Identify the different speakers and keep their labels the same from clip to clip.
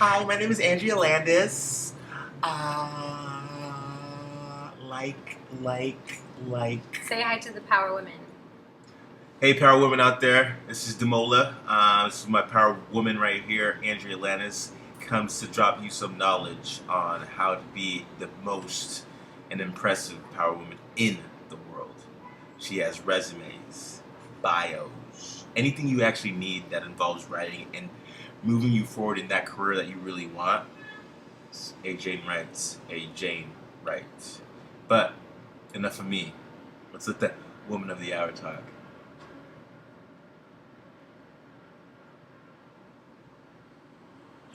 Speaker 1: Hi, my name is Andrea Landis. Like.
Speaker 2: Say hi to the power women.
Speaker 1: Hey, power women out there. This is Demola. This is my power woman right here, Andrea Landis. Comes to drop you some knowledge on how to be the most and impressive power woman in the world. She has resumes, bios, anything you actually need that involves writing and moving you forward in that career that you really want. Jayne Writes, Jayne Writes. But enough of me. Let's let that woman of the hour talk.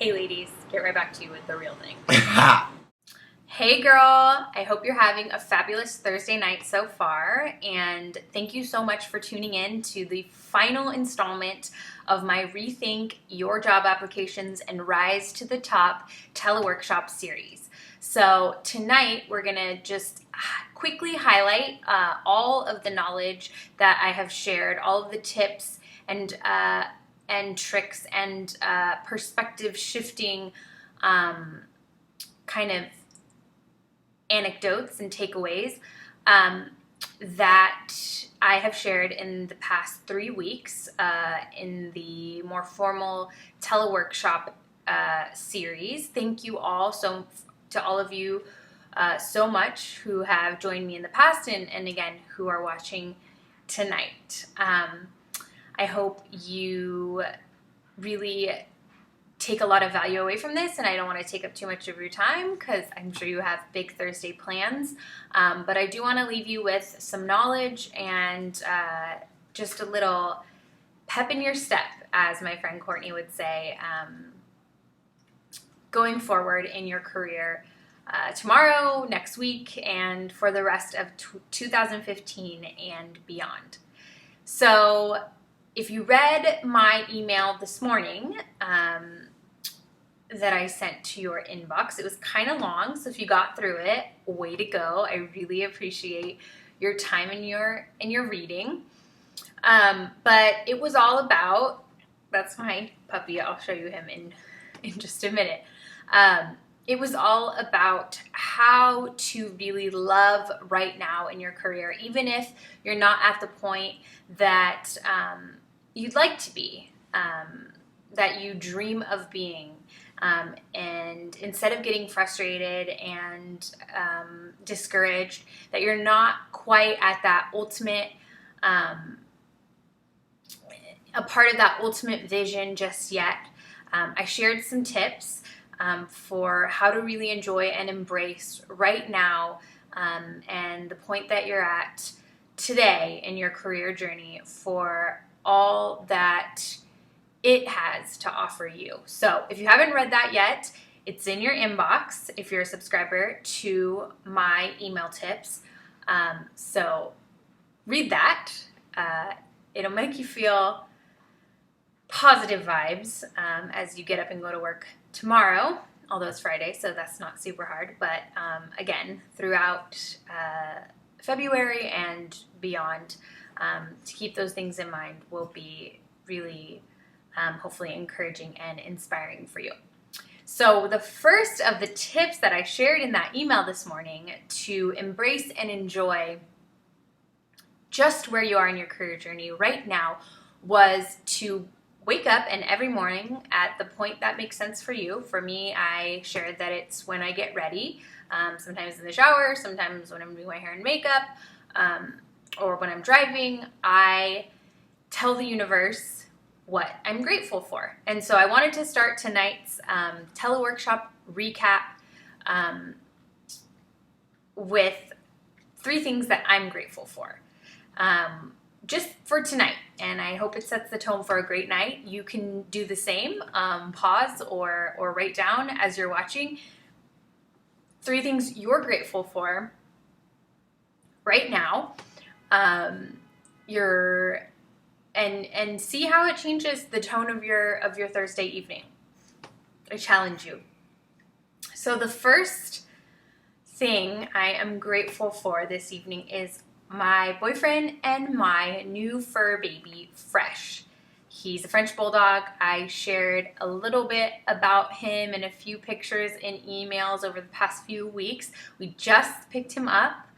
Speaker 2: Hey ladies, get right back to you with the real thing. Hey girl, I hope you're having a fabulous Thursday night so far, and thank you so much for tuning in to the final installment of my Rethink Your Job Applications and Rise to the Top teleworkshop series. So tonight we're gonna just quickly highlight all of the knowledge that I have shared, all of the tips and tricks and perspective shifting kind of anecdotes and takeaways that I have shared in the past 3 weeks in the more formal teleworkshop series. Thank you all to all of you so much who have joined me in the past and again who are watching tonight. I hope you really take a lot of value away from this, and I don't want to take up too much of your time because I'm sure you have big Thursday plans, but I do want to leave you with some knowledge and just a little pep in your step, as my friend Courtney would say, going forward in your career tomorrow, next week, and for the rest of 2015 and beyond. So if you read my email this morning that I sent to your inbox, it was kind of long, so if you got through it, way to go. I really appreciate your time and your reading. But it was all about, that's my puppy, I'll show you him in just a minute. It was all about how to really love right now in your career, even if you're not at the point that you'd like to be, that you dream of being. And instead of getting frustrated and discouraged, that you're not quite at that ultimate, a part of that ultimate vision just yet. I shared some tips for how to really enjoy and embrace right now and the point that you're at today in your career journey for all that it has to offer you. So if you haven't read that yet, it's in your inbox if you're a subscriber to my email tips. So read that. It'll make you feel positive vibes as you get up and go to work tomorrow, although it's Friday, so that's not super hard. But again, throughout February and beyond, to keep those things in mind will be really hopefully encouraging and inspiring for you. So the first of the tips that I shared in that email this morning to embrace and enjoy just where you are in your career journey right now was to wake up and every morning at the point that makes sense for you. For me, I shared that it's when I get ready, sometimes in the shower, sometimes when I'm doing my hair and makeup, or when I'm driving. I tell the universe what I'm grateful for. And so I wanted to start tonight's teleworkshop recap with 3 things that I'm grateful for. Just for tonight, and I hope it sets the tone for a great night. You can do the same, pause or write down as you're watching 3 things you're grateful for right now. And see how it changes the tone of your Thursday evening. I challenge you. So the first thing I am grateful for this evening is my boyfriend and my new fur baby, Fresh. He's a French Bulldog. I shared a little bit about him and a few pictures in emails over the past few weeks. We just picked him up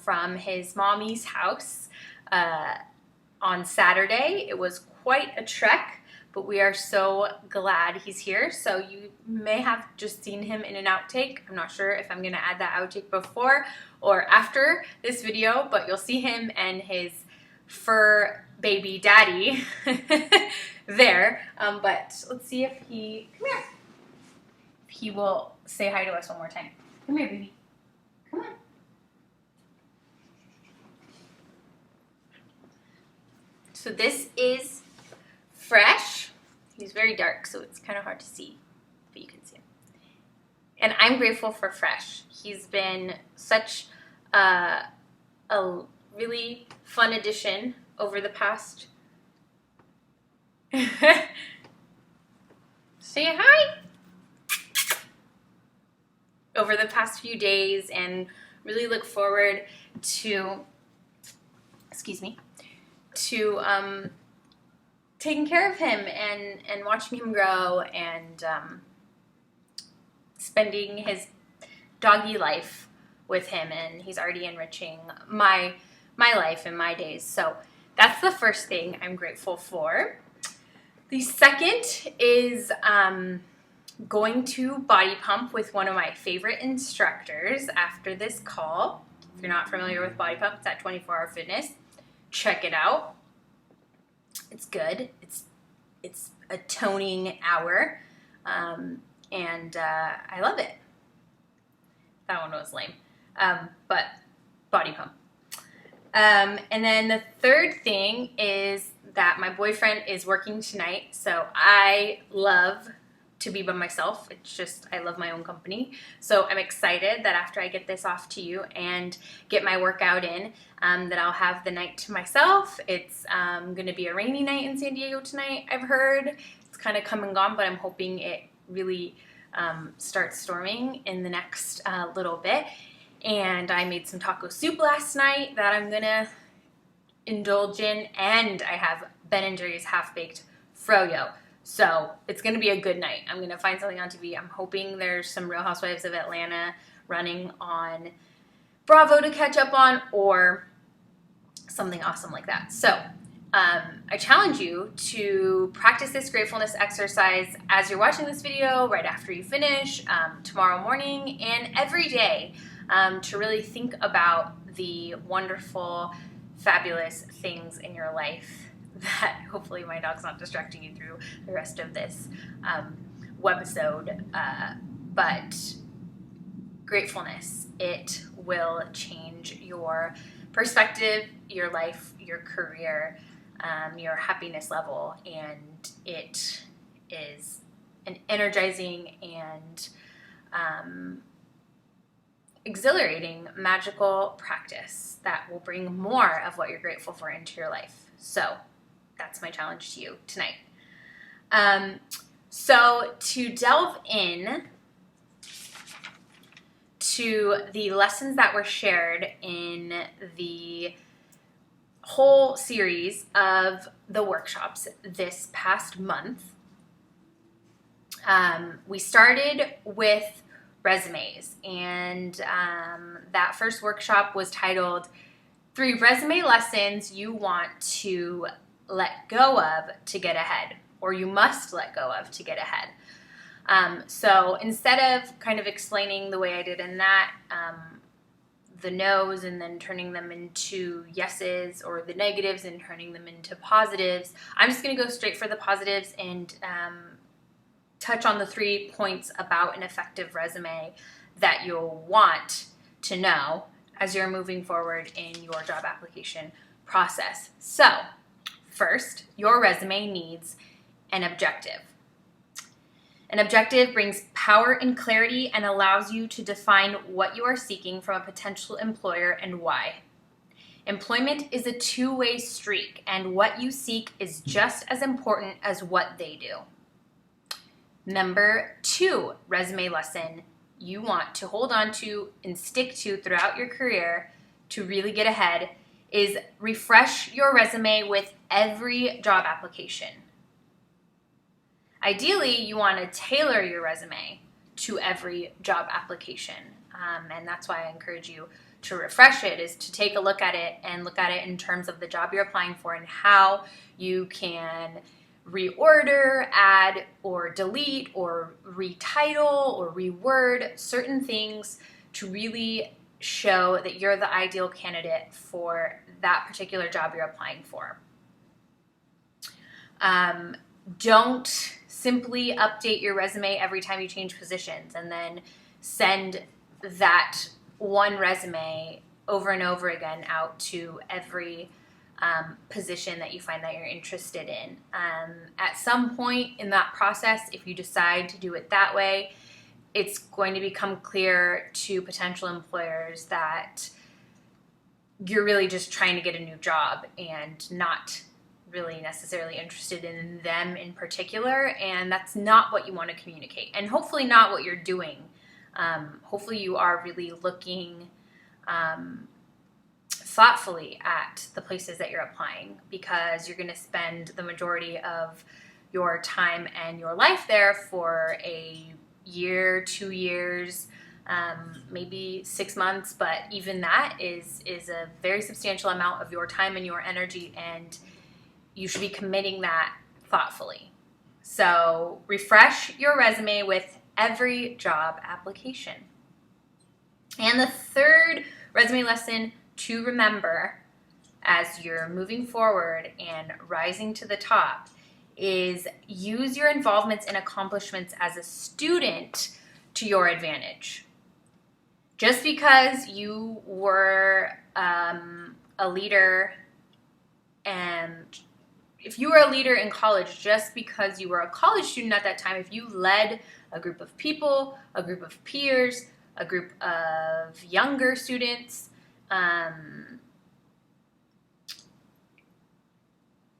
Speaker 2: from his mommy's house on Saturday. It was quite a trek, but we are so glad he's here. So you may have just seen him in an outtake. I'm not sure if I'm going to add that outtake before or after this video, but you'll see him and his fur baby daddy there. But let's see if he, come here, if he will say hi to us one more time. Come here, baby. Come on. So this is Fresh. He's very dark, so it's kind of hard to see, but you can see him. And I'm grateful for Fresh. He's been such a really fun addition over the past. Say hi. Over the past few days, and really look forward to, excuse me, to taking care of him and watching him grow and spending his doggy life with him. And he's already enriching my life and my days. So that's the first thing I'm grateful for. The second is going to body pump with one of my favorite instructors after this call. If you're not familiar with body pump, it's at 24 Hour Fitness. Check it out. It's good. It's a toning hour, and I love it. That one was lame, but body pump. And then the third thing is that my boyfriend is working tonight, so I love to be by myself. It's just, I love my own company. So I'm excited that after I get this off to you and get my workout in, that I'll have the night to myself. It's going to be a rainy night in San Diego tonight, I've heard. It's kind of come and gone, but I'm hoping it really starts storming in the next little bit. And I made some taco soup last night that I'm going to indulge in. And I have Ben & Jerry's half-baked froyo. So it's going to be a good night. I'm going to find something on TV. I'm hoping there's some Real Housewives of Atlanta running on Bravo to catch up on, or something awesome like that. So I challenge you to practice this gratefulness exercise as you're watching this video, right after you finish, tomorrow morning, and every day, to really think about the wonderful, fabulous things in your life that hopefully my dog's not distracting you through the rest of this webisode. But gratefulness, it will change your perspective, your life, your career, your happiness level, and it is an energizing and exhilarating, magical practice that will bring more of what you're grateful for into your life. So that's my challenge to you tonight. So to delve in to the lessons that were shared in the whole series of the workshops this past month, we started with resumes, and that first workshop was titled 3 Resume Lessons You Want to Let Go Of to Get Ahead, or You Must Let Go Of to Get Ahead. So instead of kind of explaining the way I did in that, the no's and then turning them into yeses, or the negatives and turning them into positives, I'm just going to go straight for the positives and touch on the 3 points about an effective resume that you'll want to know as you're moving forward in your job application process. So, first, your resume needs an objective. An objective brings power and clarity and allows you to define what you are seeking from a potential employer and why. Employment is a two-way street, and what you seek is just as important as what they do. Number 2 resume lesson you want to hold on to and stick to throughout your career to really get ahead is refresh your resume with every job application. Ideally, you want to tailor your resume to every job application. And that's why I encourage you to refresh it, is to take a look at it and look at it in terms of the job you're applying for and how you can reorder, add or delete or retitle or reword certain things to really show that you're the ideal candidate for that particular job you're applying for. Don't simply update your resume every time you change positions and then send that one resume over and over again out to every position that you find that you're interested in. At some point in that process, if you decide to do it that way, it's going to become clear to potential employers that you're really just trying to get a new job and not really necessarily interested in them in particular, and that's not what you want to communicate, and hopefully not what you're doing. Hopefully you are really looking thoughtfully at the places that you're applying, because you're going to spend the majority of your time and your life there for a year, 2 years, maybe 6 months, but even that is a very substantial amount of your time and your energy, and you should be committing that thoughtfully. So refresh your resume with every job application. And the third resume lesson to remember as you're moving forward and rising to the top is use your involvements and accomplishments as a student to your advantage. Just because you were a leader, and if you were a leader in college, just because you were a college student at that time, if you led a group of people, a group of peers, a group of younger students,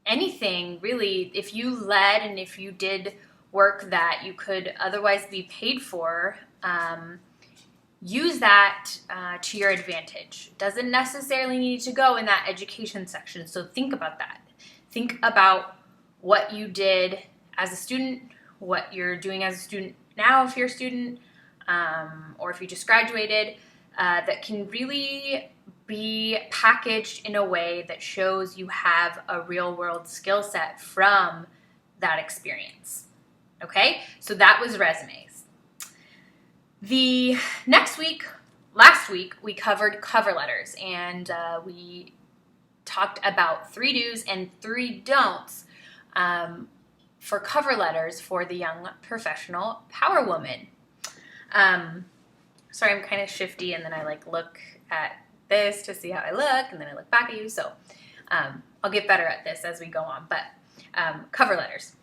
Speaker 2: anything really, if you led and if you did work that you could otherwise be paid for, use that to your advantage. Doesn't necessarily need to go in that education section, so think about that. Think about what you did as a student, what you're doing as a student now if you're a student, or if you just graduated, that can really be packaged in a way that shows you have a real world skill set from that experience. Okay, so that was resumes. The last week, we covered cover letters, and we talked about 3 do's and 3 don'ts for cover letters for the young professional power woman. Sorry, I'm kind of shifty, and then I look at this to see how I look, and then I look back at you. So I'll get better at this as we go on. But cover letters.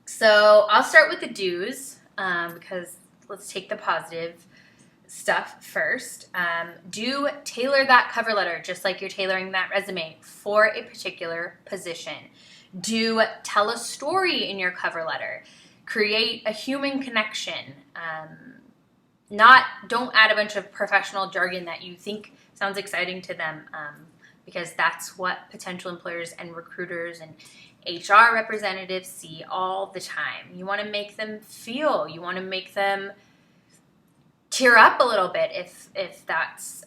Speaker 2: So I'll start with the do's because let's take the positive stuff first. Do tailor that cover letter just like you're tailoring that resume for a particular position. Do tell a story in your cover letter. Create a human connection. Don't add a bunch of professional jargon that you think sounds exciting to them, because that's what potential employers and recruiters and HR representatives see all the time. You want to make them feel. You want to make them tear up a little bit if that's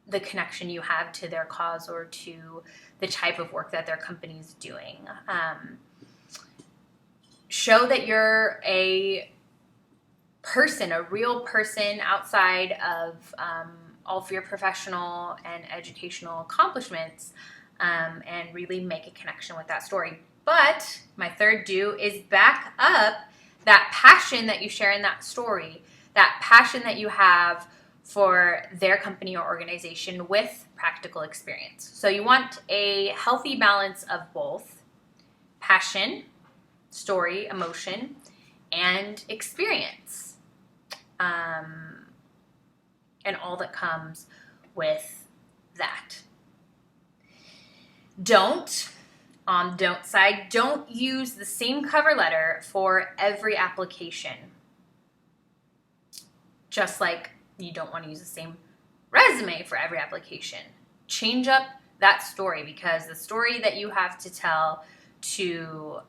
Speaker 2: the connection you have to their cause or to the type of work that their company's doing. Show that you're a person, a real person outside of all of your professional and educational accomplishments, and really make a connection with that story. But my third do is back up that passion that you share in that story, that passion that you have for their company or organization with practical experience. So you want a healthy balance of both passion, story, emotion, and experience. And all that comes with that. On the don't side, don't use the same cover letter for every application. Just like you don't want to use the same resume for every application. Change up that story, because the story that you have to tell to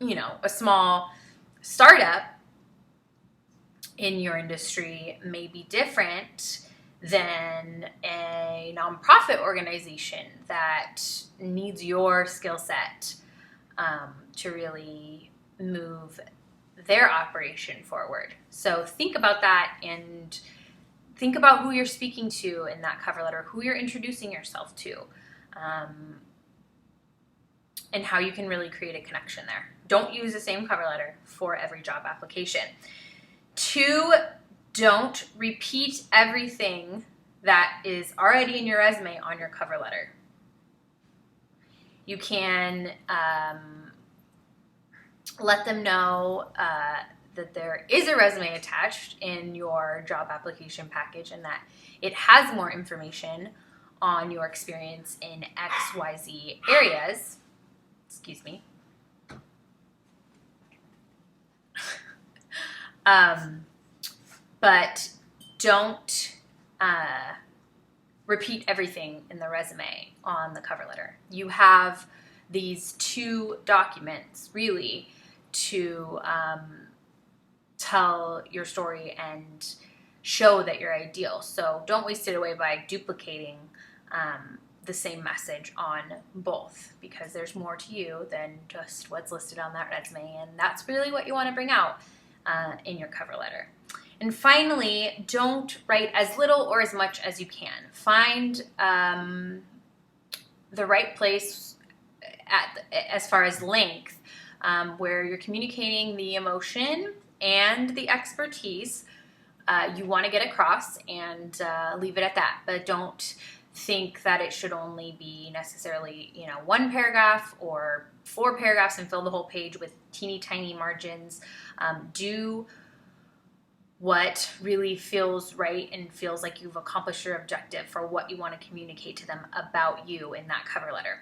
Speaker 2: a small startup in your industry may be different than a nonprofit organization that needs your skill set to really move their operation forward. So think about that, and think about who you're speaking to in that cover letter, who you're introducing yourself to, and how you can really create a connection there. Don't use the same cover letter for every job application. 2, don't repeat everything that is already in your resume on your cover letter. You can let them know that there is a resume attached in your job application package and that it has more information on your experience in XYZ areas. Excuse me. But don't repeat everything in the resume on the cover letter. You have these 2 documents really to tell your story and show that you're ideal. So don't waste it away by duplicating the same message on both, because there's more to you than just what's listed on that resume, and that's really what you want to bring out in your cover letter. And finally, don't write as little or as much as you can. Find the right place as far as length, where you're communicating the emotion and the expertise you want to get across, and leave it at that. But don't think that it should only be necessarily 1 paragraph or 4 paragraphs and fill the whole page with teeny tiny margins. Do what really feels right and feels like you've accomplished your objective for what you want to communicate to them about you in that cover letter.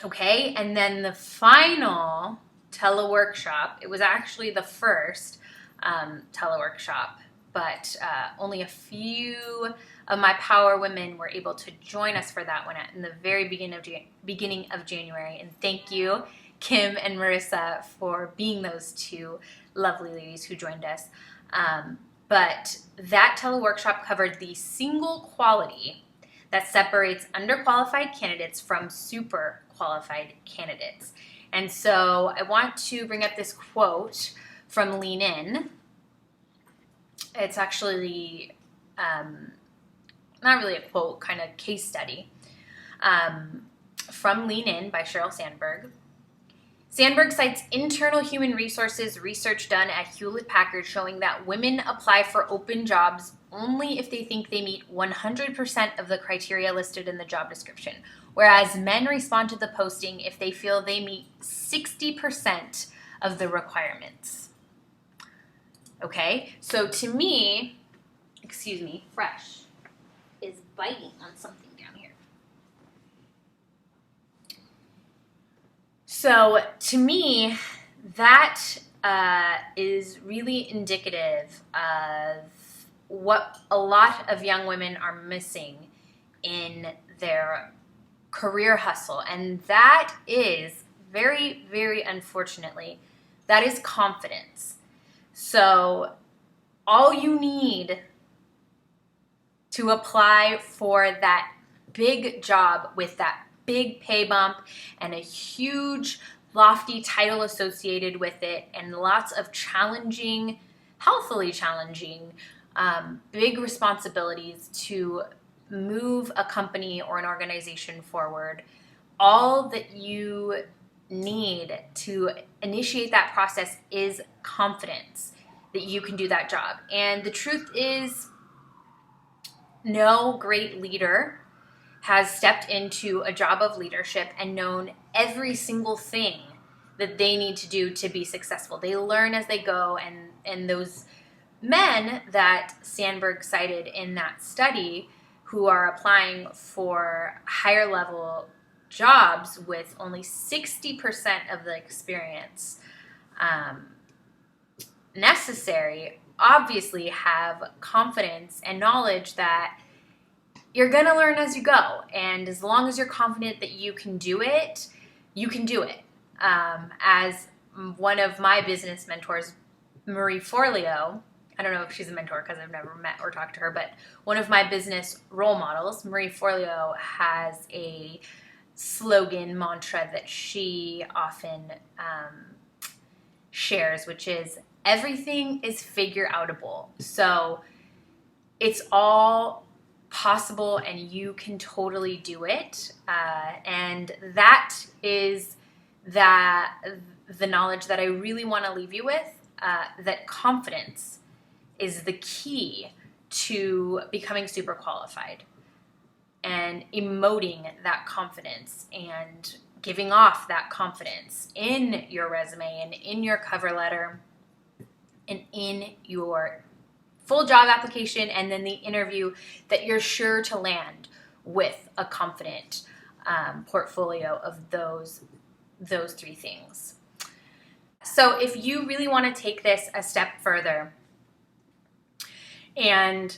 Speaker 2: Okay, and then the final teleworkshop, it was actually the first teleworkshop, but only a few of my power women were able to join us for that one in the very beginning of January. And thank you, Kim and Marissa, for being those 2 lovely ladies who joined us. But that teleworkshop covered the single quality that separates underqualified candidates from super qualified candidates. And so I want to bring up this quote from Lean In. It's actually not really a quote, kind of case study from Lean In by Sheryl Sandberg. Sandberg cites internal human resources research done at Hewlett-Packard showing that women apply for open jobs only if they think they meet 100% of the criteria listed in the job description, whereas men respond to the posting if they feel they meet 60% of the requirements. Okay, so to me, Fresh is biting on something down here. So to me, that is really indicative of what a lot of young women are missing in their career hustle. And that is very, very unfortunately, that is confidence. So all you need to apply for that big job with that big pay bump and a huge lofty title associated with it and lots of challenging, healthily challenging, big responsibilities to move a company or an organization forward. All that you need to initiate that process is confidence that you can do that job. And the truth is, no great leader has stepped into a job of leadership and known every single thing that they need to do to be successful. They learn as they go, and those men that Sandberg cited in that study who are applying for higher level jobs with only 60% of the experience necessary obviously have confidence and knowledge that you're going to learn as you go. And as long as you're confident that you can do it, you can do it. As one of my business mentors, Marie Forleo, I don't know if she's a mentor because I've never met or talked to her, but one of my business role models, Marie Forleo, has a slogan mantra that she often shares, which is everything is figure outable. So it's all possible and you can totally do it. And that is the knowledge that I really want to leave you with, that confidence is the key to becoming super qualified and emoting that confidence and giving off that confidence in your resume and in your cover letter and in your full job application, and then the interview, that you're sure to land with a confident portfolio of those three things. So if you really want to take this a step further and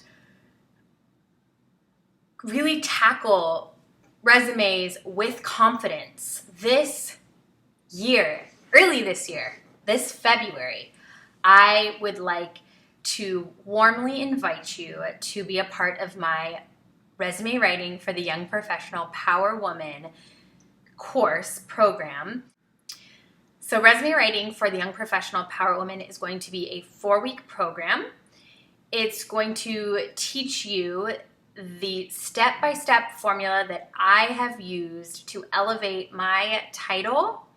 Speaker 2: really tackle resumes with confidence this year, early this year, this February, I would like to warmly invite you to be a part of my Resume Writing for the Young Professional Power Woman course program. So Resume Writing for the Young Professional Power Woman is going to be a 4-week program. It's going to teach you the step-by-step formula that I have used to elevate my title,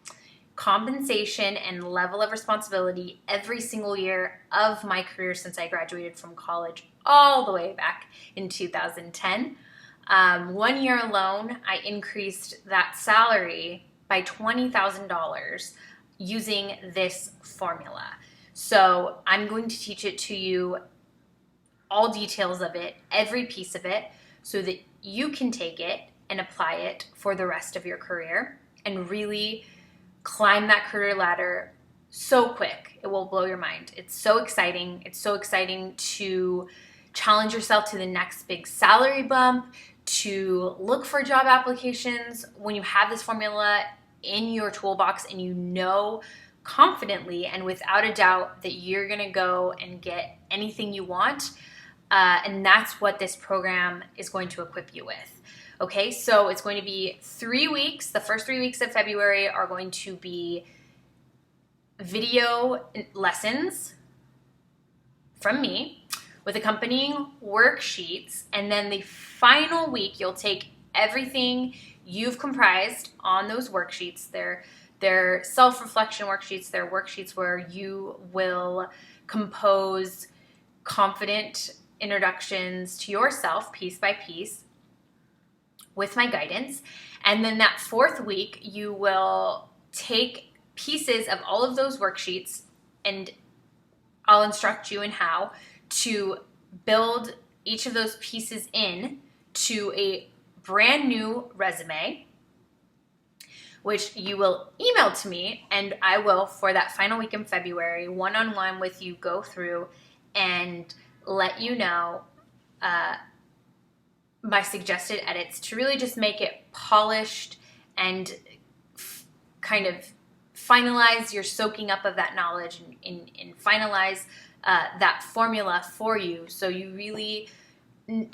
Speaker 2: compensation, and level of responsibility every single year of my career since I graduated from college all the way back in 2010. 1 year alone, I increased that salary by $20,000 using this formula. So I'm going to teach it to you, all details of it, every piece of it, so that you can take it and apply it for the rest of your career and really climb that career ladder so quick. It will blow your mind. It's so exciting. It's so exciting to challenge yourself to the next big salary bump, to look for job applications when you have this formula in your toolbox and you know confidently and without a doubt that you're going to go and get anything you want. And that's what this program is going to equip you with. Okay, so it's going to be 3 weeks. The first 3 weeks of February are going to be video lessons from me with accompanying worksheets. And then the final week, you'll take everything you've comprised on those worksheets. They're self-reflection worksheets. They're worksheets where you will compose confident introductions to yourself piece by piece with my guidance. And then that 4th week, you will take pieces of all of those worksheets and I'll instruct you in how to build each of those pieces in to a brand new resume, which you will email to me, and I will, for that final week in February, one-on-one with you, go through and let you know my suggested edits to really just make it polished and kind of finalize your soaking up of that knowledge and finalize that formula for you, so you really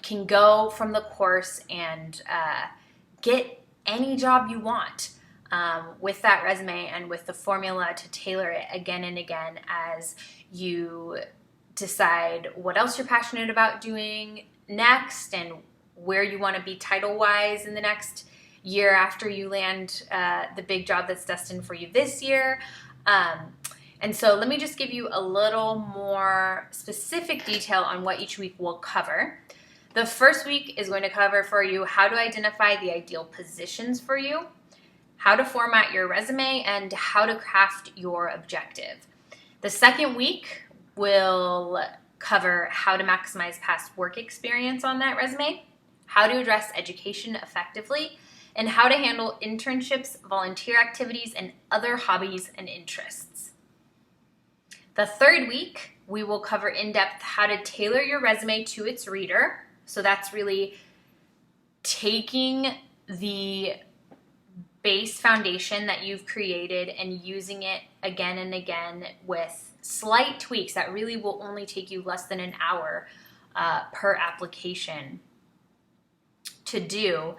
Speaker 2: can go from the course and get any job you want with that resume and with the formula to tailor it again and again as you decide what else you're passionate about doing next and where you want to be title-wise in the next year after you land the big job that's destined for you this year. And so let me just give you a little more specific detail on what each week will cover. The first week is going to cover for you how to identify the ideal positions for you, how to format your resume, and how to craft your objective. The second week will cover how to maximize past work experience on that resume, how to address education effectively, and how to handle internships, volunteer activities, and other hobbies and interests. The third week, we will cover in depth how to tailor your resume to its reader. So that's really taking the base foundation that you've created and using it again and again with slight tweaks that really will only take you less than an hour per application to do,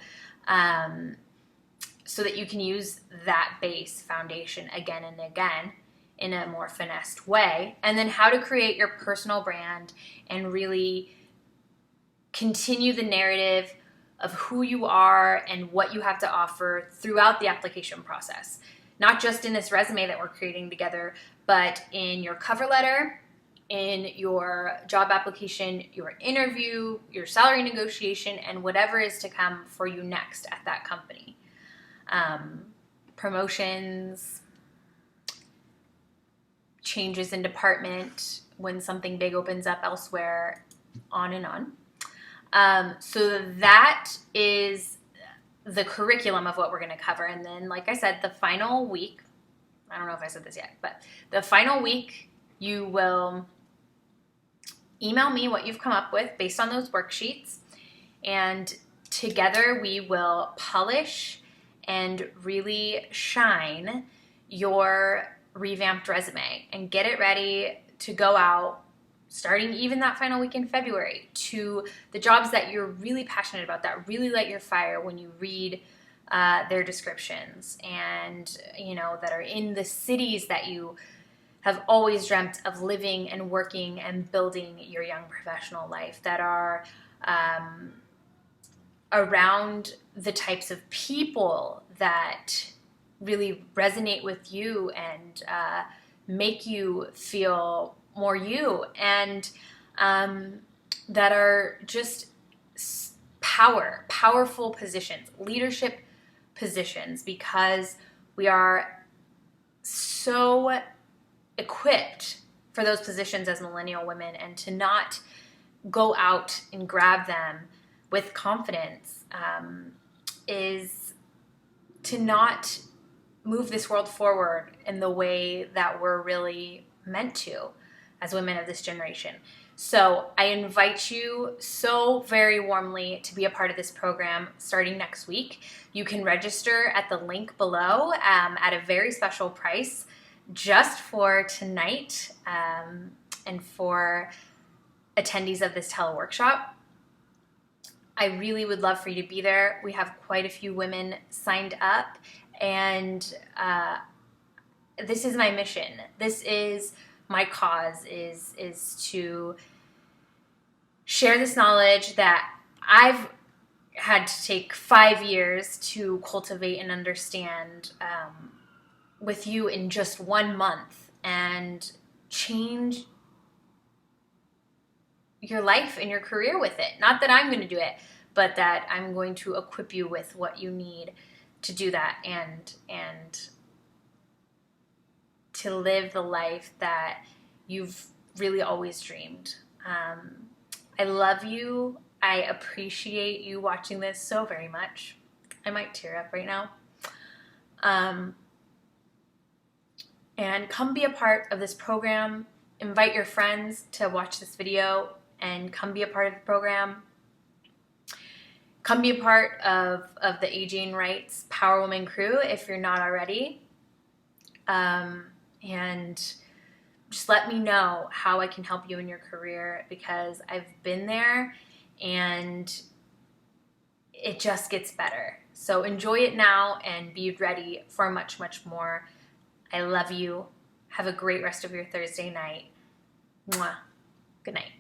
Speaker 2: so that you can use that base foundation again and again in a more finessed way. And then how to create your personal brand and really continue the narrative of who you are and what you have to offer throughout the application process. Not just in this resume that we're creating together, but in your cover letter, in your job application, your interview, your salary negotiation, and whatever is to come for you next at that company. Promotions, changes in department, when something big opens up elsewhere, on and on. So that is the curriculum of what we're going to cover. And then, like I said, the final week, I don't know if I said this yet, but the final week, you will email me what you've come up with based on those worksheets. And together we will polish and really shine your revamped resume and get it ready to go out starting even that final week in February to the jobs that you're really passionate about, that really light your fire when you read their descriptions, and that are in the cities that you have always dreamt of living and working and building your young professional life, that are around the types of people that really resonate with you and make you feel more you, and that are just powerful positions, leadership positions, because we are so equipped for those positions as millennial women, and to not go out and grab them with confidence is to not move this world forward in the way that we're really meant to as women of this generation. So I invite you so very warmly to be a part of this program starting next week. You can register at the link below at a very special price just for tonight and for attendees of this teleworkshop. I really would love for you to be there. We have quite a few women signed up, and this is my mission. This is my cause, is to share this knowledge that I've had to take 5 years to cultivate and understand with you in just 1 month, and change your life and your career with it. Not that I'm going to do it, but that I'm going to equip you with what you need to do that, and to live the life that you've really always dreamed. I love you. I appreciate you watching this so very much. I might tear up right now. And come be a part of this program. Invite your friends to watch this video and come be a part of the program. Come be a part of the Jayne Writes Power Woman crew if you're not already. And just let me know how I can help you in your career, because I've been there and it just gets better. So enjoy it now and be ready for much, much more. I love you. Have a great rest of your Thursday night. Mwah. Good night.